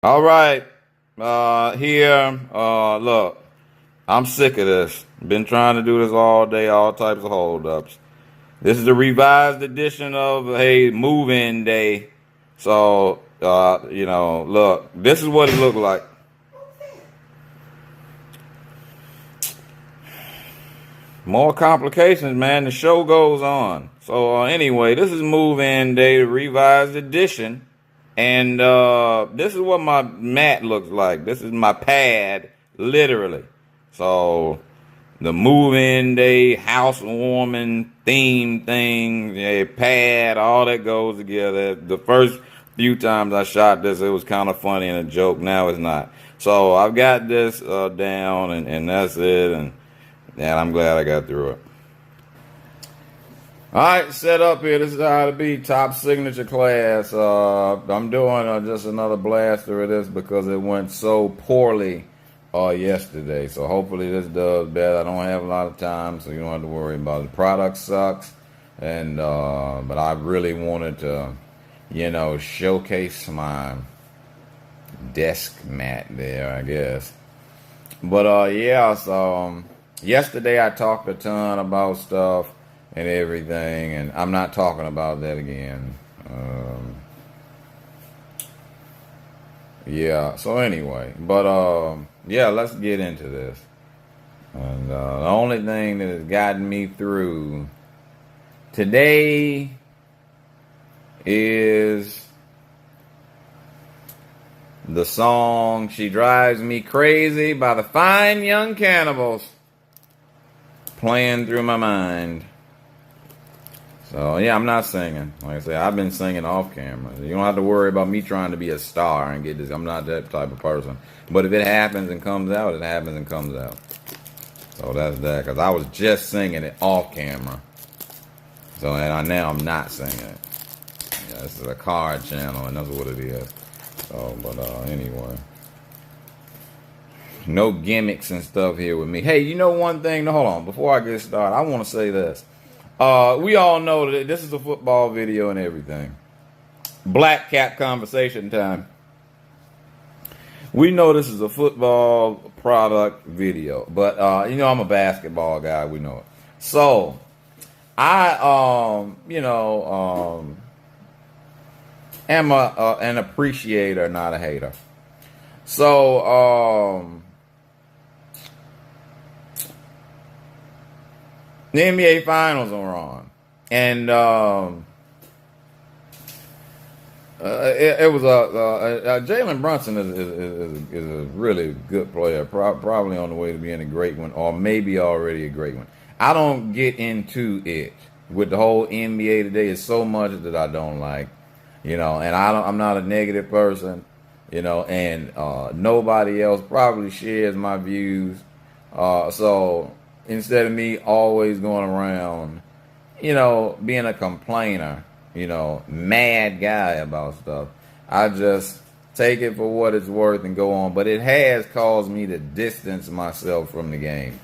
All right. Look, I'm sick of this. Been trying to do this all day, all types of holdups. This is the revised edition of move-in day. So, look, this is what it looked like. More complications, man. The show goes on. So, anyway, this is move-in day, the revised edition. And this is what my mat looks like. This is my pad, literally. So the move-in day, housewarming theme thing, pad, all that goes together. The first few times I shot this, it was kind of funny and a joke. Now it's not. So I've got this down, and that's it. And I'm glad I got through it. All right, set up here. This is how to be top signature class. I'm doing just another blaster of this because it went so poorly yesterday. So hopefully this does better. I don't have a lot of time, so you don't have to worry about it. The product sucks, and but I really wanted to, showcase my desk mat there, I guess. But yeah. So yesterday I talked a ton about stuff and everything, and I'm not talking about that again. Yeah, so anyway, but yeah, let's get into this. And the only thing that has gotten me through today is the song "She Drives Me Crazy" by the Fine Young Cannibals playing through my mind. So, yeah, I'm not singing. Like I said, I've been singing off camera. You don't have to worry about me trying to be a star and get this. I'm not that type of person. But if it happens and comes out, it happens and comes out. So that's that. Because I was just singing it off camera. So, now I'm not singing it. Yeah, this is a card channel, and that's what it is. So, but anyway. No gimmicks and stuff here with me. Hey, you know one thing? No, hold on. Before I get started, I want to say this. We all know that this is a football video and everything. Black cap conversation time. We know this is a football product video, but I'm a basketball guy. We know it. So I am an appreciator, not a hater. So the NBA Finals are on, and it was Jalen Brunson is a really good player, probably on the way to being a great one, or maybe already a great one. I don't get into it with the whole NBA today. It's so much that I don't like, and I'm not a negative person, and nobody else probably shares my views, so. Instead of me always going around, being a complainer, mad guy about stuff, I just take it for what it's worth and go on. But it has caused me to distance myself from the game.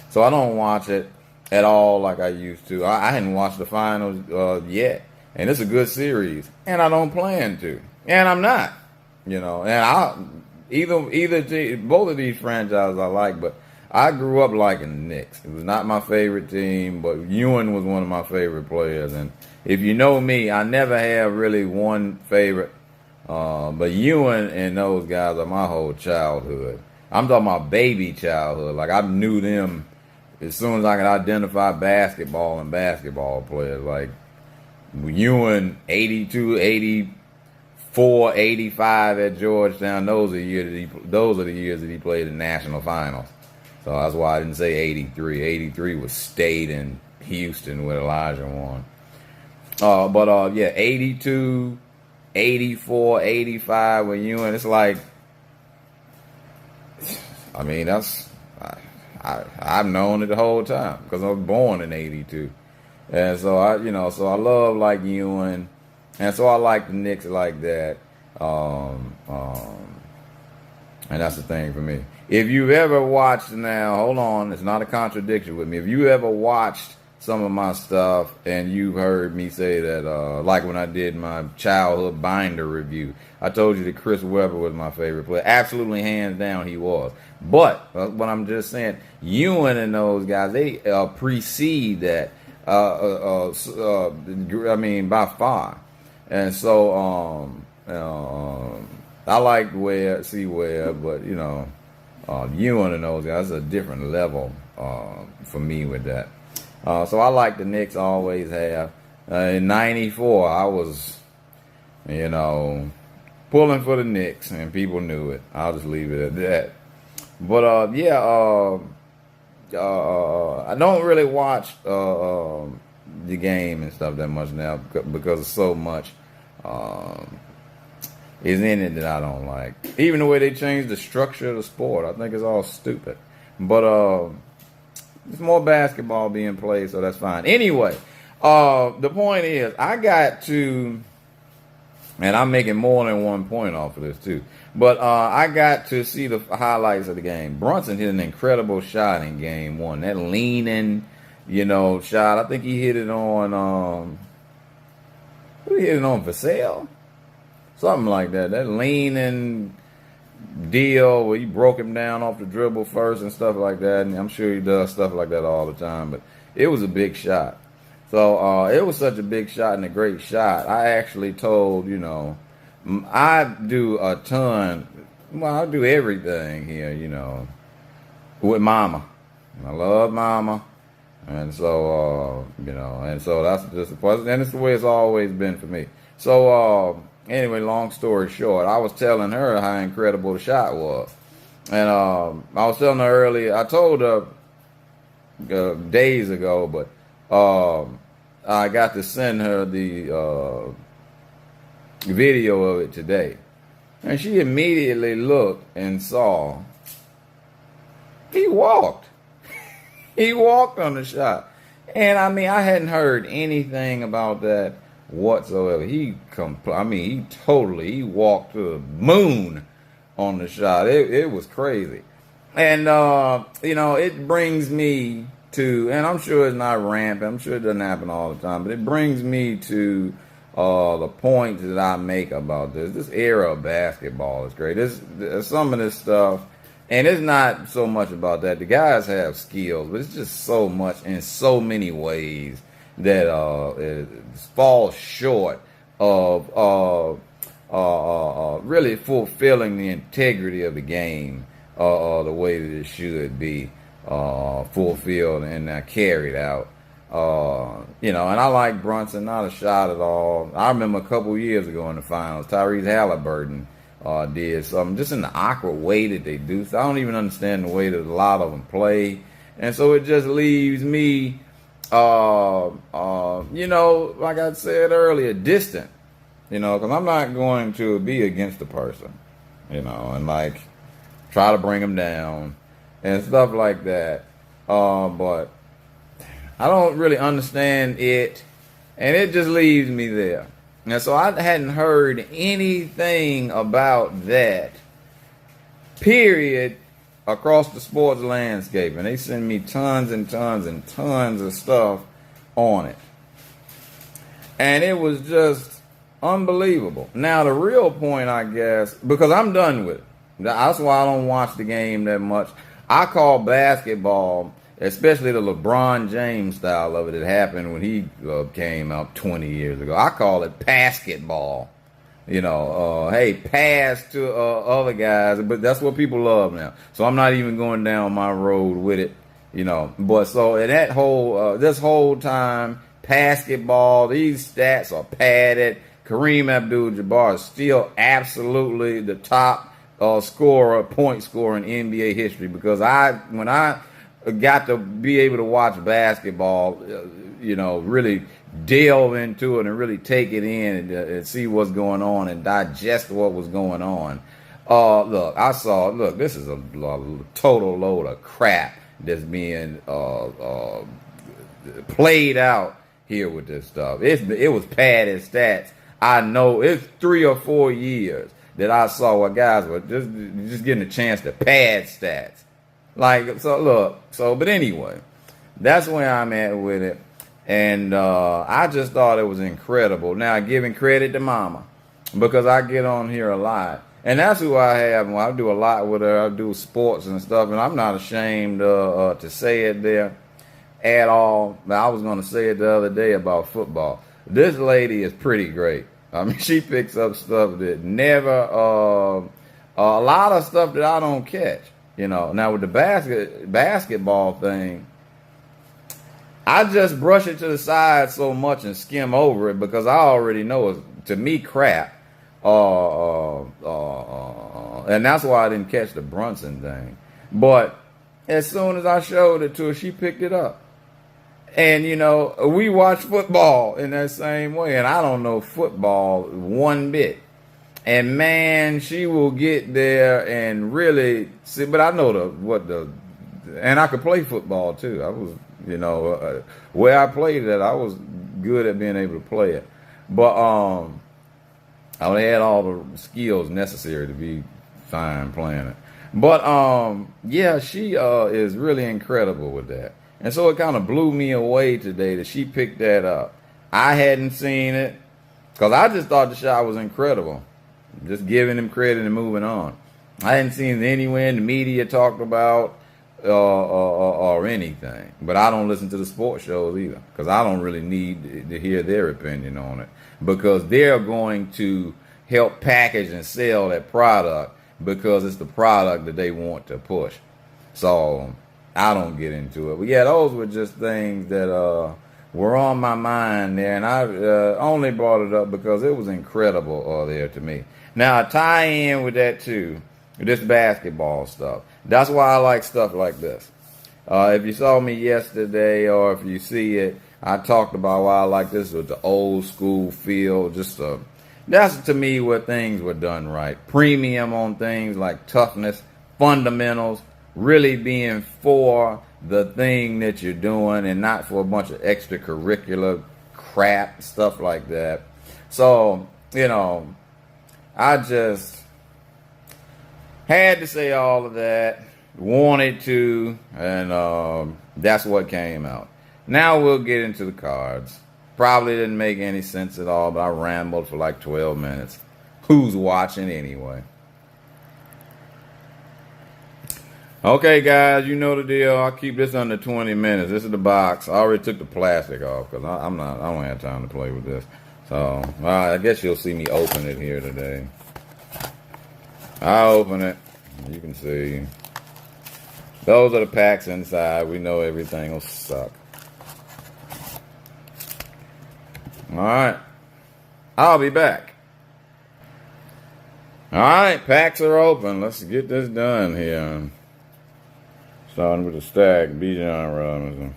So I don't watch it at all like I used to. I hadn't watched the finals yet. And it's a good series. And I don't plan to. And I'm not. And both of these franchises I like, but I grew up liking the Knicks. It was not my favorite team, but Ewing was one of my favorite players. And if you know me, I never have really one favorite. But Ewing and those guys are my whole childhood. I'm talking about baby childhood. Like, I knew them as soon as I could identify basketball and basketball players. Like, Ewing, 82, 84, 85 at Georgetown. Those are the years that he played in national finals. So that's why I didn't say 83. 83 was State in Houston with Elijah won. But 82, 84, 85 with Ewing. It's like, I mean, I've known it the whole time because I was born in 82. And so I love like Ewing. And so I like the Knicks like that. And that's the thing for me. If you've ever watched, now, hold on, it's not a contradiction with me. If you ever watched some of my stuff, and you've heard me say that, like when I did my childhood binder review, I told you that Chris Webber was my favorite player. Absolutely, hands down, he was. But what I'm just saying, Ewan and those guys, they precede that. I mean, by far. And so, I like Webb, but Ewan and those guys, a different level for me with that. So I like the Knicks, always have. In '94, I was, pulling for the Knicks, and people knew it. I'll just leave it at that. But I don't really watch the game and stuff that much now because so much is in it that I don't like. Even the way they changed the structure of the sport, I think it's all stupid. But there's more basketball being played, so that's fine. Anyway, the point is, I got to, and I'm making more than 1 point off of this too, but I got to see the highlights of the game. Brunson hit an incredible shot in game one. That leaning, shot. I think he hit it on, who he hit it on, Vassell? Something like that. That leaning deal where he broke him down off the dribble first and stuff like that. And I'm sure he does stuff like that all the time. But it was a big shot. So it was such a big shot and a great shot. I actually told, I do a ton. Well, I do everything here, with Mama. I love Mama. And so, and so that's just, and it's the way it's always been for me. So, anyway, long story short, I was telling her how incredible the shot was. And I was telling her earlier, I told her days ago, but I got to send her the video of it today. And she immediately looked and saw he walked. He walked on the shot. And I mean, I hadn't heard anything about that whatsoever. He totally walked to the moon on the shot. It was crazy. And it brings me to, and I'm sure it's not rampant, I'm sure it doesn't happen all the time, but it brings me to the point that I make about this era of basketball is great. There's some of this stuff, and it's not so much about that. The guys have skills, but it's just so much in so many ways that it falls short of really fulfilling the integrity of the game the way that it should be fulfilled and carried out. And I like Brunson, not a shot at all. I remember a couple years ago in the finals, Tyrese Halliburton did something just in the awkward way that they do. So I don't even understand the way that a lot of them play. And so it just leaves me, like I said earlier, distant, because I'm not going to be against the person, and like try to bring them down and stuff like that. But I don't really understand it, and it just leaves me there. And so I hadn't heard anything about that, period, across the sports landscape. And they send me tons and tons and tons of stuff on it. And it was just unbelievable. Now, the real point, I guess, because I'm done with it. That's why I don't watch the game that much. I call basketball, especially the LeBron James style of it that happened when he came out 20 years ago. I call it basketball. Hey, pass to other guys, but that's what people love now. So I'm not even going down my road with it, But so in that whole, this whole time, basketball, these stats are padded. Kareem Abdul-Jabbar is still absolutely the top point scorer in NBA history, because when I got to be able to watch basketball, really delve into it and really take it in and see what's going on and digest what was going on. This is a total load of crap that's being played out here with this stuff. It was padded stats. I know it's 3 or 4 years that I saw where guys were just getting a chance to pad stats. But anyway, that's where I'm at with it. And I just thought it was incredible. Now, giving credit to Mama, because I get on here a lot. And that's who I have. Well, I do a lot with her. I do sports and stuff, and I'm not ashamed to say it there at all. I was going to say it the other day about football. This lady is pretty great. I mean, she picks up stuff that never, a lot of stuff that I don't catch. You know, now with the basketball thing, I just brush it to the side so much and skim over it because I already know it's, to me, crap. And that's why I didn't catch the Brunson thing. But as soon as I showed it to her, she picked it up. And, you know, we watch football in that same way. And I don't know football one bit. And, man, she will get there and really see. But I know and I could play football, too. I was, you know, where I played it, I was good at being able to play it. But I had all the skills necessary to be fine playing it. But yeah, she is really incredible with that. And so it kind of blew me away today that she picked that up. I hadn't seen it because I just thought the shot was incredible. Just giving him credit and moving on. I hadn't seen it anywhere in the media talked about or anything. But I don't listen to the sports shows either because I don't really need to hear their opinion on it, because they're going to help package and sell that product because it's the product that they want to push. So I don't get into it. But yeah, those were just things that were on my mind there, and I only brought it up because it was incredible there to me. Now, I tie in with that too, this basketball stuff. That's why I like stuff like this. If you saw me yesterday, or if you see it, I talked about why I like this with the old school feel. That's to me where things were done right. Premium on things like toughness, fundamentals, really being for the thing that you're doing and not for a bunch of extracurricular crap, stuff like that. So, you know, I just had to say all of that, wanted to, and that's what came out. Now we'll get into the cards. Probably didn't make any sense at all, but I rambled for like 12 minutes. Who's watching anyway? Okay, guys, you know the deal. I'll keep this under 20 minutes. This is the box. I already took the plastic off because I don't have time to play with this. So, I guess you'll see me open it here today. I'll open it. You can see. Those are the packs inside. We know everything will suck. Alright. I'll be back. Alright, packs are open. Let's get this done here. Starting with the stack, Bijan Robinson.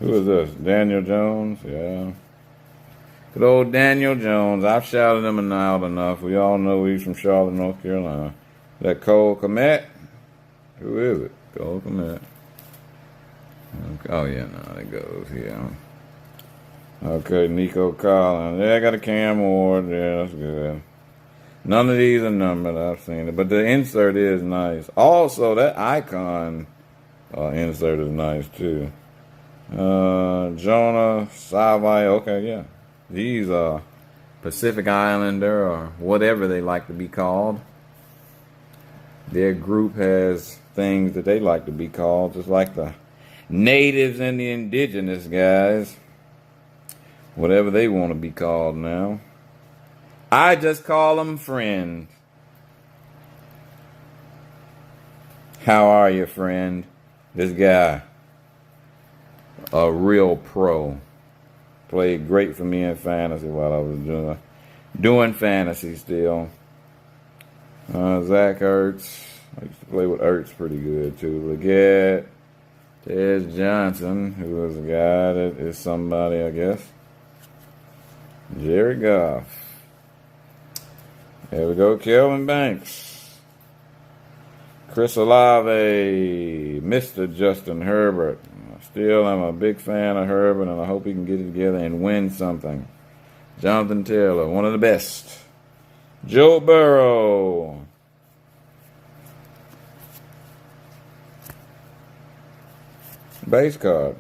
Who is this? Daniel Jones? Yeah. Good old Daniel Jones. I've shouted him out enough. We all know he's from Charlotte, North Carolina. That Cole Kmet? Who is it? Cole Kmet. Oh, yeah, no, it goes here. Okay, Nico Collins. Yeah, I got a Cam Ward. Yeah, that's good. None of these are numbered. I've seen it. But the insert is nice. Also, that icon insert is nice, too. Jonah Savai. Okay, yeah. These are Pacific Islander or whatever they like to be called. Their group has things that they like to be called, just like the natives and the indigenous guys. Whatever they want to be called now. I just call them friends. How are you, friend? This guy, a real pro. Played great for me in fantasy while I was doing fantasy still. Zach Ertz. I used to play with Ertz pretty good too. Leggett. Ted Johnson, who is a guy that is somebody, I guess. Jerry Goff. There we go, Kelvin Banks. Chris Olave, Mr. Justin Herbert. Still, I'm a big fan of Herbert, and I hope he can get it together and win something. Jonathan Taylor, one of the best. Joe Burrow. Base card.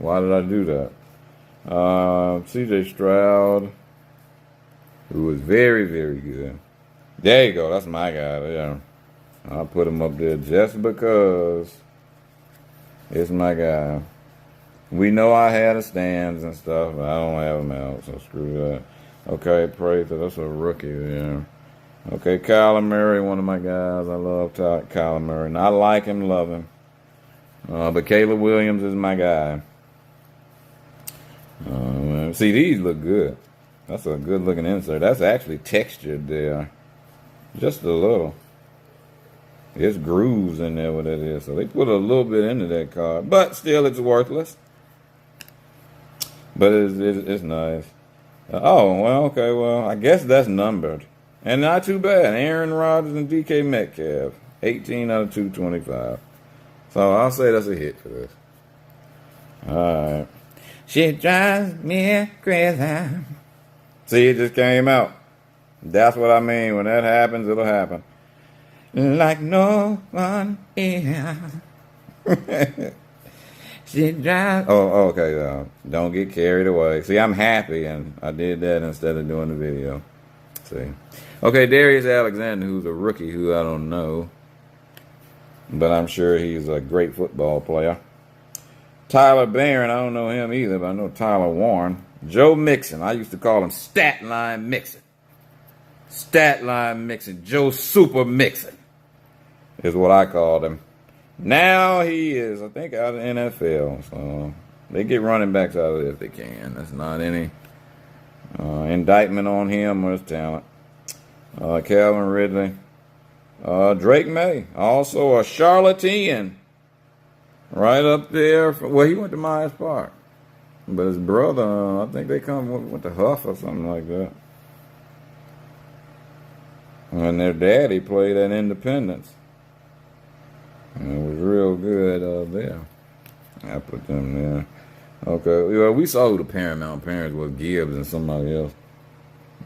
Why did I do that? C.J. Stroud, who was very, very good. There you go. That's my guy there. I'll put him up there just because it's my guy. We know I had the stands and stuff, but I don't have them out, so screw that. Okay, praise that. That's a rookie there. Okay, Kyler Murray, one of my guys. I love Kyler Murray. And I like him, love him. But Caleb Williams is my guy. See, these look good. That's a good looking insert. That's actually textured there. Just a little. There's grooves in there, what that is. So they put a little bit into that card. But still, it's worthless. But it's nice. Oh, well, okay. Well, I guess that's numbered. And not too bad. Aaron Rodgers and DK Metcalf. 18 out of 225. So I'll say that's a hit for this. All right. She drives me crazy. See, it just came out. That's what I mean. When that happens, it'll happen. Like no one else. She drives. Oh, okay. Don't get carried away. See, I'm happy, and I did that instead of doing the video. See. Okay, Darius Alexander, who's a rookie who I don't know, but I'm sure he's a great football player. Tyler Barron, I don't know him either, but I know Tyler Warren. Joe Mixon, I used to call him Stat Line Mixon. Stat Line Mixon. Joe Super Mixon is what I called him. Now he is, I think, out of the NFL. So they get running backs out of it if they can. That's not any indictment on him or his talent. Calvin Ridley. Drake May, also a charlatan. Right up there. Well, he went to Myers Park. But his brother, I think they went to Huff or something like that. And their daddy played at Independence. And it was real good there. I put them there. Okay. Well, we saw who the Paramount parents was, Gibbs and somebody else.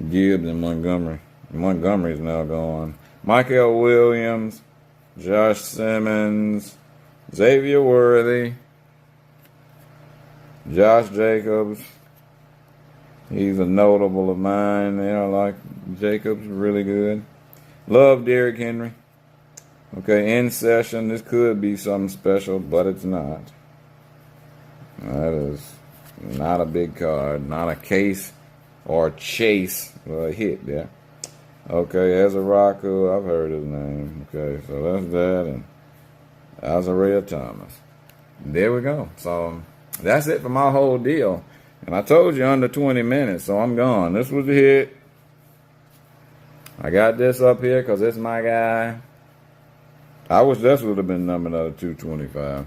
Gibbs and Montgomery. Montgomery's now gone. Michael Williams, Josh Simmons, Xavier Worthy, Josh Jacobs. He's a notable of mine. I like Jacobs, really good. Love Derrick Henry. Okay, in session. This could be something special, but it's not. That is not a big card. Not a case or chase or a hit there. Okay, Ezraku, I've heard his name. Okay, so that's that. And Azariah Thomas. There we go. So that's it for my whole deal. And I told you under 20 minutes, so I'm gone. This was the hit. I got this up here because it's my guy. I wish this would have been numbered out of 225.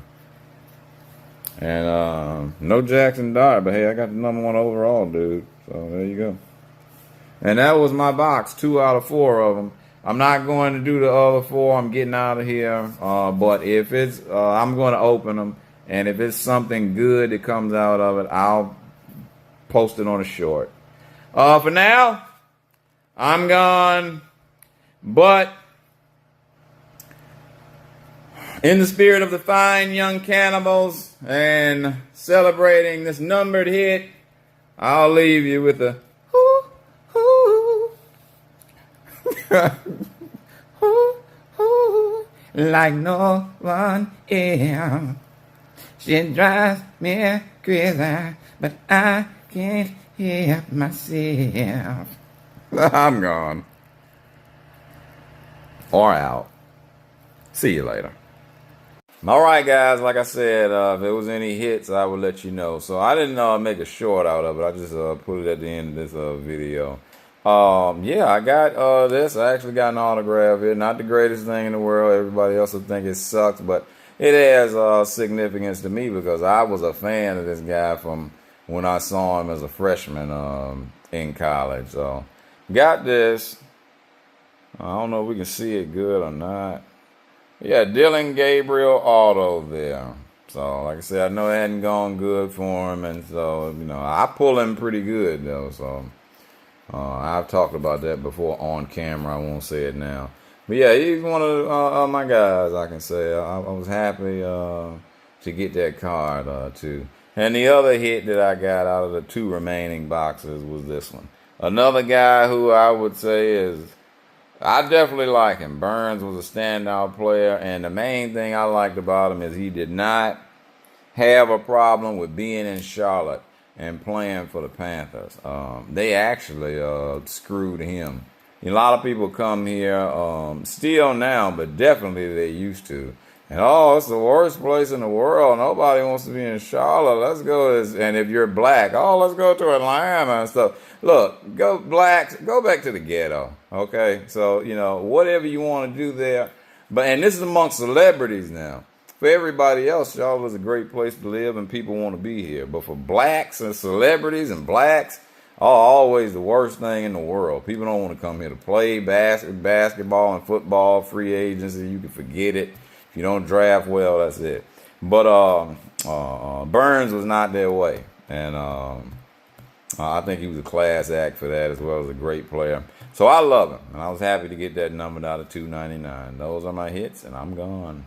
And no Jackson Dart, but hey, I got the number 1 overall, dude. So there you go. And that was my box, 2 out of 4 of them. I'm not going to do the other 4. I'm getting out of here. But if it's, I'm going to open them. And if it's something good that comes out of it, I'll post it on a short. For now, I'm gone. But in the spirit of the fine young cannibals and celebrating this numbered hit, I'll leave you with a like no one else. She drives me crazy, but I can't help myself. I'm gone. Or out. See you later. All right, guys. Like I said, if there was any hits, I would let you know. So I didn't make a short out of it. I just put it at the end of this video. Yeah, I got this. I actually got an autograph here. Not the greatest thing in the world. Everybody else will think it sucks, but it has significance to me because I was a fan of this guy from when I saw him as a freshman in college. So got this. I don't know if we can see it good or not. Yeah, Dylan Gabriel auto there. So, like I said, I know it hadn't gone good for him, and so, you know, I pull him pretty good, though, so I've talked about that before on camera. I won't say it now. But, yeah, he's one of my guys, I can say. I was happy to get that card, too. And the other hit that I got out of the 2 remaining boxes was this one. Another guy who I would say is, I definitely like him. Burns was a standout player, and the main thing I liked about him is he did not have a problem with being in Charlotte and playing for the Panthers. They actually screwed him. A lot of people come here, still now, but definitely they used to. And it's the worst place in the world. Nobody wants to be in Charlotte. Let's go. And if you're black, let's go to Atlanta and stuff. Look, go blacks, go back to the ghetto. Okay, so whatever you want to do there. And this is amongst celebrities now. For everybody else, Charlotte is a great place to live, and people want to be here. But for blacks and celebrities and blacks, always the worst thing in the world. People don't want to come here to play basketball and football, free agency. You can forget it. If you don't draft well, that's it. But Burns was not their way. And I think he was a class act for that, as well as a great player. So I love him. And I was happy to get that numbered out of 299. Those are my hits, and I'm gone.